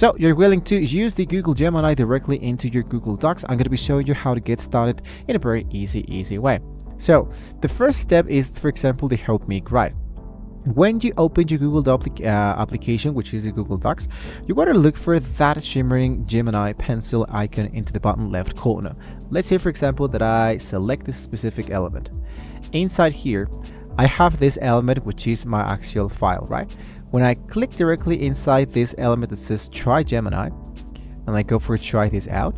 So you're willing to use the Google Gemini directly into your Google Docs. I'm going to be showing you how to get started in a very easy way. So the first step is, for example, the Help Me Guide. When you open your Google application, which is the Google Docs, you want to look for that shimmering Gemini pencil icon into the bottom left corner. Let's say, for example, that I select this specific element. Inside here, I have this element, which is my actual file, right? When I click directly inside this element that says Try Gemini, and I go for Try This Out,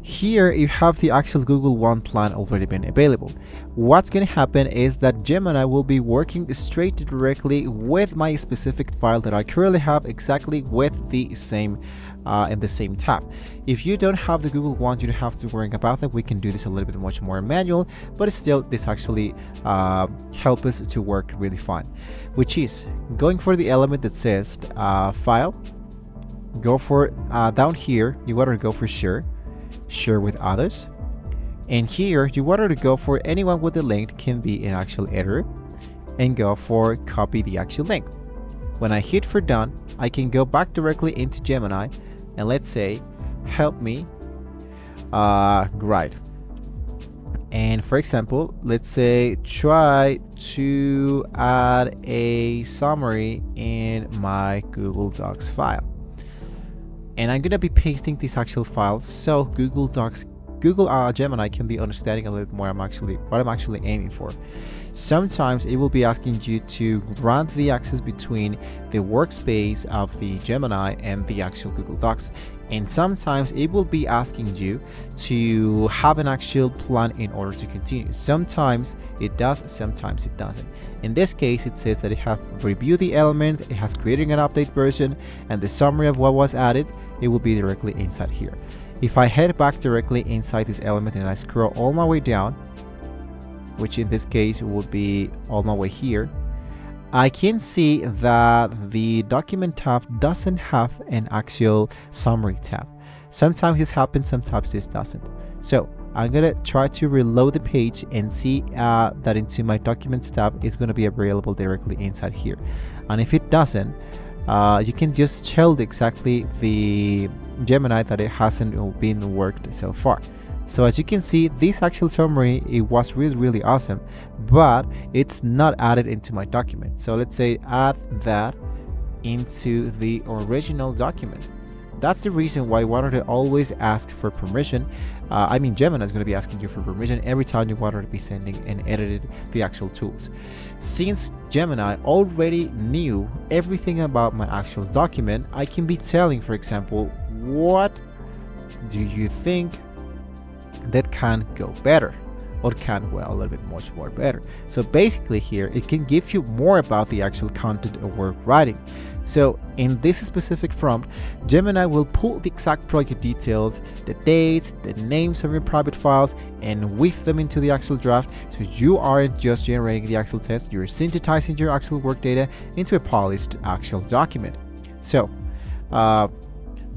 here you have the actual Google One plan already been available. What's going to happen is that Gemini will be working straight directly with my specific file that I currently have exactly with the same in the same tab. If you don't have the Google One, you don't have to worry about that. We can do this a little bit much more manual, but still this actually helps us to work really fine, which is going for the element that says File, go for down here you want to go for share with others, and here you want to go for anyone with the link can be an actual editor, and go for copy the actual link. When I hit for done, I can go back directly into Gemini and let's say Help Me Guide, and for example let's say try to add a summary in my Google Docs file. And I'm going to be pasting this actual file so Google Gemini can be understanding a little bit more what I'm actually aiming for. Sometimes it will be asking you to grant the access between the workspace of the Gemini and the actual Google Docs, and sometimes it will be asking you to have an actual plan in order to continue. Sometimes it does, sometimes it doesn't. In this case, it says that it has reviewed the element, it has created an update version, and the summary of what was added, it will be directly inside here. If I head back directly inside this element and I scroll all my way down, which in this case would be all my way here, I can see that the document tab doesn't have an actual summary tab. Sometimes this happens, sometimes this doesn't. So I'm gonna try to reload the page and see that into my documents tab is gonna be available directly inside here. And if it doesn't, you can just tell exactly the Gemini that it hasn't been worked so far. So as you can see, this actual summary, it was really awesome, but it's not added into my document. So let's say add that into the original document. That's the reason why I wanted to always ask for permission. Gemini is going to be asking you for permission every time you want to be sending and edited the actual tools. Since Gemini already knew everything about my actual document, I can be telling, for example, what do you think that can go better, or can, well, a little bit much more better. So basically here it can give you more about the actual content of work writing. So in this specific prompt, Gemini will pull the exact project details, the dates, the names of your private files, and weave them into the actual draft. So you aren't just generating the actual text, you're synthesizing your actual work data into a polished actual document. So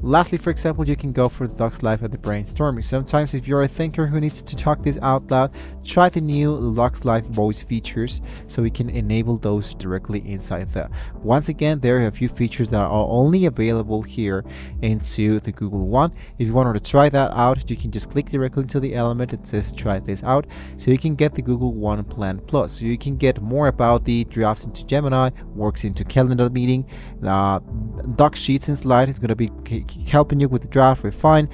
lastly, for example, you can go for the Docs Live and the brainstorming. Sometimes if you're a thinker who needs to talk this out loud, try the new Docs Live voice features so we can enable those directly inside there. Once again, there are a few features that are only available here into the Google One. If you wanted to try that out, you can just click directly into the element that says try this out, so you can get the Google One Plan Plus. So you can get more about the drafts into Gemini, works into calendar meeting, doc sheets and slide is going to be helping you with the draft, refine,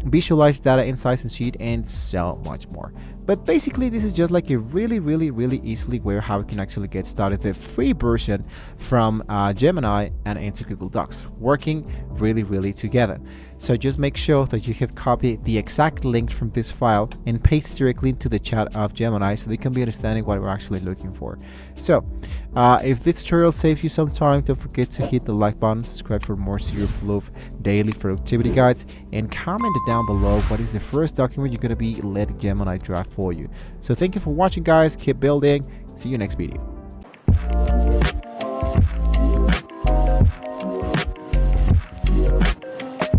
visualize data insights and sheet, and so much more. But basically this is just like a really easily way how you can actually get started. The free version from Gemini and into Google Docs, working really together. So just make sure that you have copied the exact link from this file and paste it directly into the chat of Gemini so they can be understanding what we're actually looking for. So if this tutorial saves you some time, don't forget to hit the like button, subscribe for more Zero Flow daily productivity guides, and comment down below what is the first document you're going to be letting Gemini draft for you. So thank you for watching, guys. Keep building. See you next video.